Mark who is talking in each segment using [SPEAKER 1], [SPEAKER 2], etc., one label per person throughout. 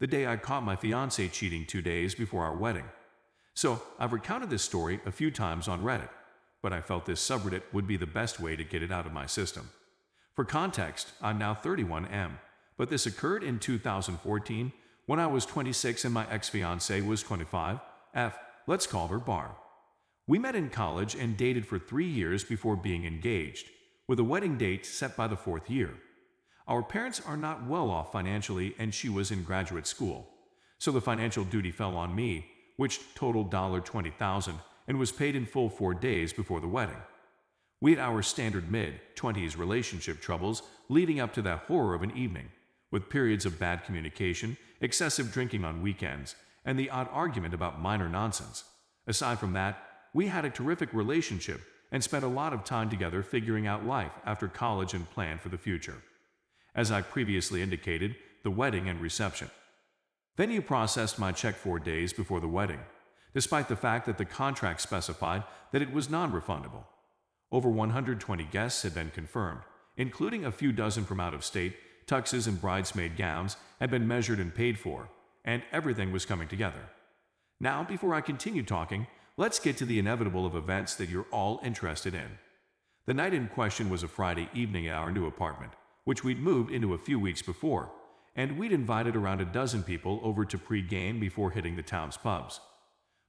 [SPEAKER 1] the day I caught my fiance cheating 2 days before our wedding. So, I've recounted this story a few times on Reddit, but I felt this subreddit would be the best way to get it out of my system. For context, I'm now 31M, but this occurred in 2014 when I was 26 and my ex-fiancée was 25. Let's call her Barb. We met in college and dated for 3 years before being engaged, with a wedding date set by the 4th year. Our parents are not well off financially and she was in graduate school, so the financial duty fell on me, which totaled $20,000 and was paid in full 4 days before the wedding. We had our standard mid-20s relationship troubles leading up to that horror of an evening, with periods of bad communication, excessive drinking on weekends, and the odd argument about minor nonsense. Aside from that, we had a terrific relationship and spent a lot of time together figuring out life after college and planned for the future. As I previously indicated, the wedding and reception. Venue processed my check 4 days before the wedding, despite the fact that the contract specified that it was non-refundable. Over 120 guests had been confirmed, including a few dozen from out of state. Tuxes and bridesmaid gowns had been measured and paid for, and everything was coming together. Now, before I continue talking, let's get to the inevitable of events that you're all interested in. The night in question was a Friday evening at our new apartment, which we'd moved into a few weeks before, and we'd invited around a dozen people over to pre-game before hitting the town's pubs.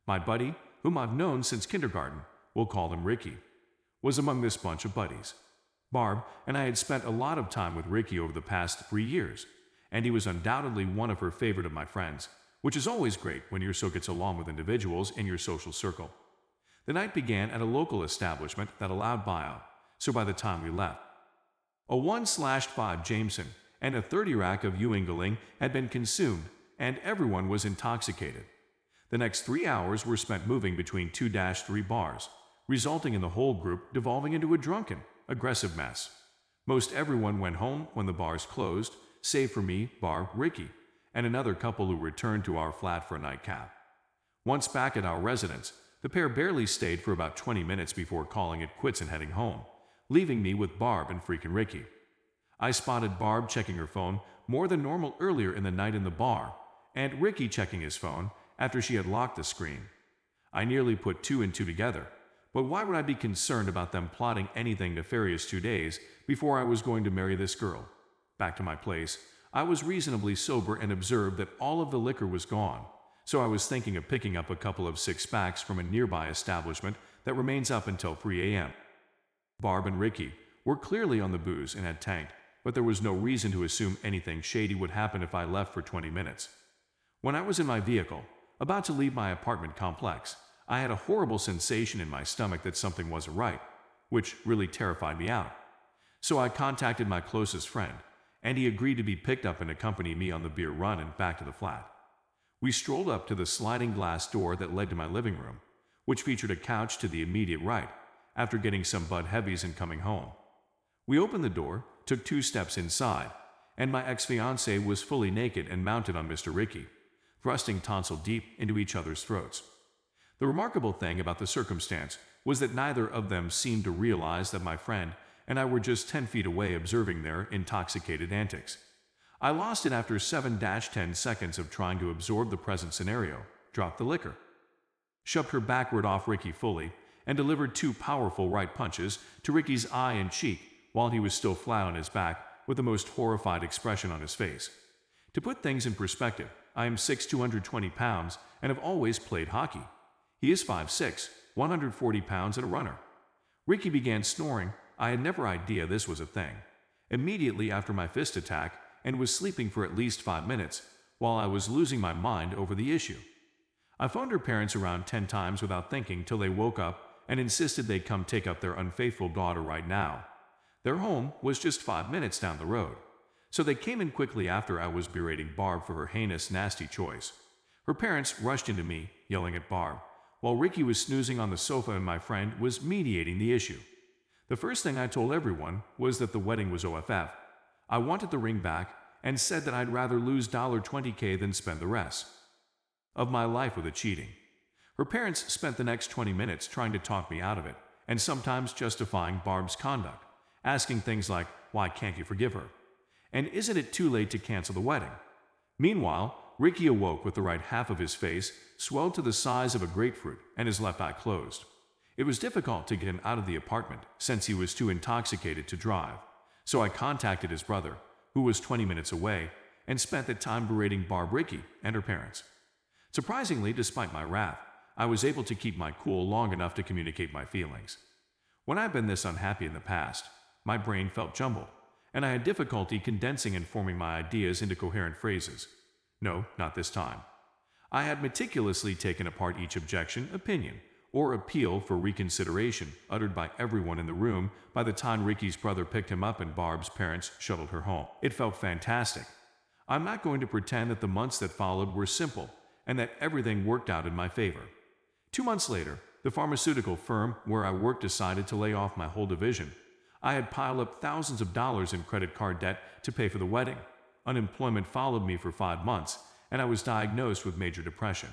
[SPEAKER 1] My buddy, whom I've known since kindergarten, we'll call him Ricky, was among this bunch of buddies. Barb and I had spent a lot of time with Ricky over the past 3 years, and he was undoubtedly one of her favorite of my friends, which is always great when you so gets along with individuals in your social circle. The night began at a local establishment that allowed buyout, so by the time we left, a 1/5 Jameson and a 30 rack of Ewingling had been consumed, and everyone was intoxicated. The next 3 hours were spent moving between 2-3 bars, resulting in the whole group devolving into a drunken, aggressive mess. Most everyone went home when the bars closed, save for me, Barb, Ricky, and another couple who returned to our flat for a nightcap. Once back at our residence, the pair barely stayed for about 20 minutes before calling it quits and heading home, leaving me with Barb and freaking Ricky. I spotted Barb checking her phone more than normal earlier in the night in the bar, and Ricky checking his phone after she had locked the screen. I nearly put 2 and 2 together. But why would I be concerned about them plotting anything nefarious 2 days before I was going to marry this girl? Back to my place, I was reasonably sober and observed that all of the liquor was gone, so I was thinking of picking up a couple of 6-packs from a nearby establishment that remains up until 3 a.m. Barb and Ricky were clearly on the booze and had tanked, but there was no reason to assume anything shady would happen if I left for 20 minutes. When I was in my vehicle, about to leave my apartment complex, I had a horrible sensation in my stomach that something wasn't right, which really terrified me out. So I contacted my closest friend, and he agreed to be picked up and accompany me on the beer run and back to the flat. We strolled up to the sliding glass door that led to my living room, which featured a couch to the immediate right, after getting some Bud Heavies and coming home. We opened the door, took 2 steps inside, and my ex-fiancée was fully naked and mounted on Mr. Ricky, thrusting tonsil deep into each other's throats. The remarkable thing about the circumstance was that neither of them seemed to realize that my friend and I were just 10 feet away observing their intoxicated antics. I lost it after 7-10 seconds of trying to absorb the present scenario, dropped the liquor, shoved her backward off Ricky fully, and delivered 2 powerful right punches to Ricky's eye and cheek while he was still flat on his back with the most horrified expression on his face. To put things in perspective, I am 6', 220 pounds, and have always played hockey. He is 5'6", 140 pounds and a runner. Ricky began snoring. I had never idea this was a thing. Immediately after my fist attack, and was sleeping for at least 5 minutes, while I was losing my mind over the issue. I phoned her parents around 10 times without thinking till they woke up and insisted they'd come take up their unfaithful daughter right now. Their home was just 5 minutes down the road, so they came in quickly after I was berating Barb for her heinous, nasty choice. Her parents rushed into me, yelling at Barb, while Ricky was snoozing on the sofa and my friend was mediating the issue. The first thing I told everyone was that the wedding was OFF. I wanted the ring back and said that I'd rather lose $20K than spend the rest of my life with a cheating. Her parents spent the next 20 minutes trying to talk me out of it, and sometimes justifying Barb's conduct, asking things like, why can't you forgive her? And isn't it too late to cancel the wedding? Meanwhile, Ricky awoke with the right half of his face swelled to the size of a grapefruit and his left eye closed. It was difficult to get him out of the apartment since he was too intoxicated to drive, so I contacted his brother, who was 20 minutes away, and spent the time berating Barb Ricky and her parents. Surprisingly, despite my wrath, I was able to keep my cool long enough to communicate my feelings. When I've been this unhappy in the past, my brain felt jumbled, and I had difficulty condensing and forming my ideas into coherent phrases. No, not this time. I had meticulously taken apart each objection, opinion, or appeal for reconsideration uttered by everyone in the room by the time Ricky's brother picked him up and Barb's parents shuttled her home. It felt fantastic. I'm not going to pretend that the months that followed were simple and that everything worked out in my favor. 2 months later, the pharmaceutical firm where I worked decided to lay off my whole division. I had piled up thousands of dollars in credit card debt to pay for the wedding. Unemployment followed me for 5 months, and I was diagnosed with major depression.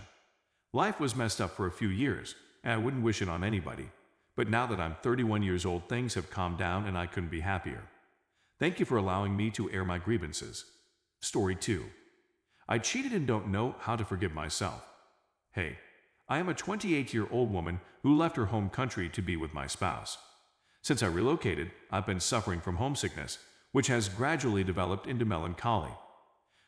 [SPEAKER 1] Life was messed up for a few years, and I wouldn't wish it on anybody. But now that I'm 31 years old, things have calmed down and I couldn't be happier. Thank you for allowing me to air my grievances. Story 2. I cheated and don't know how to forgive myself. Hey, I am a 28-year-old woman who left her home country to be with my spouse. Since I relocated, I've been suffering from homesickness, which has gradually developed into melancholy.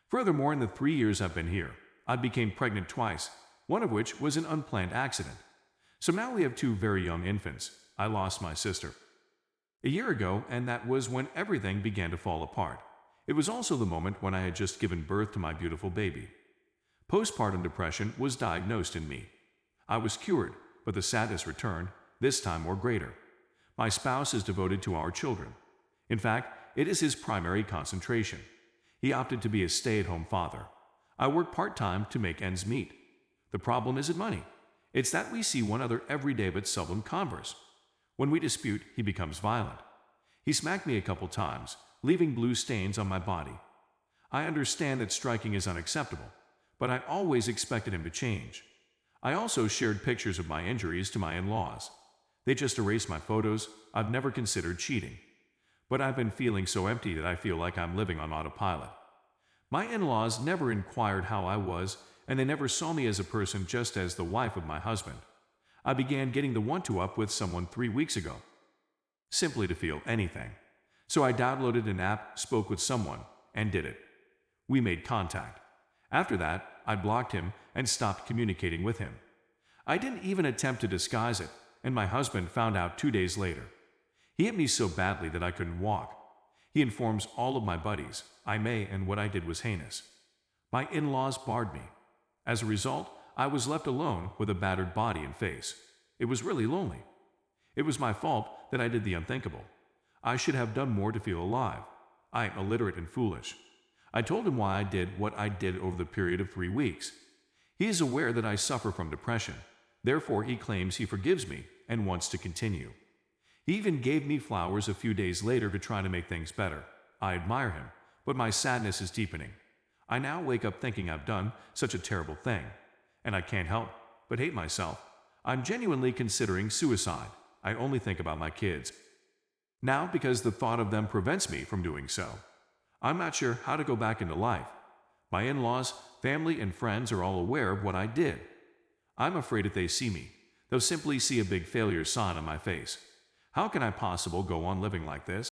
[SPEAKER 1] Furthermore, in the 3 years I've been here, I became pregnant twice, one of which was an unplanned accident. So now we have 2 very young infants. I lost my sister a year ago, and that was when everything began to fall apart. It was also the moment when I had just given birth to my beautiful baby. Postpartum depression was diagnosed in me. I was cured, but the sadness returned, this time more greater. My spouse is devoted to our children. In fact, it is his primary concentration. He opted to be a stay-at-home father. I work part-time to make ends meet. The problem isn't money. It's that we see one another every day but seldom converse. When we dispute, he becomes violent. He smacked me a couple times, leaving blue stains on my body. I understand that striking is unacceptable, but I always expected him to change. I also shared pictures of my injuries to my in-laws. They just erased my photos. I've never considered cheating. But I've been feeling so empty that I feel like I'm living on autopilot. My in-laws never inquired how I was, and they never saw me as a person, just as the wife of my husband. I began getting the one-to-up with someone 3 weeks ago, simply to feel anything. So I downloaded an app, spoke with someone, and did it. We made contact. After that, I blocked him and stopped communicating with him. I didn't even attempt to disguise it, and my husband found out 2 days later. He hit me so badly that I couldn't walk. He informs all of my buddies I may, and what I did was heinous. My in-laws barred me. As a result, I was left alone with a battered body and face. It was really lonely. It was my fault that I did the unthinkable. I should have done more to feel alive. I am illiterate and foolish. I told him why I did what I did over the period of 3 weeks. He is aware that I suffer from depression. Therefore, he claims he forgives me and wants to continue. He even gave me flowers a few days later to try to make things better. I admire him, but my sadness is deepening. I now wake up thinking I've done such a terrible thing, and I can't help but hate myself. I'm genuinely considering suicide. I only think about my kids now because the thought of them prevents me from doing so. I'm not sure how to go back into life. My in-laws, family, and friends are all aware of what I did. I'm afraid if they see me, they'll simply see a big failure sign on my face. How can I possibly go on living like this?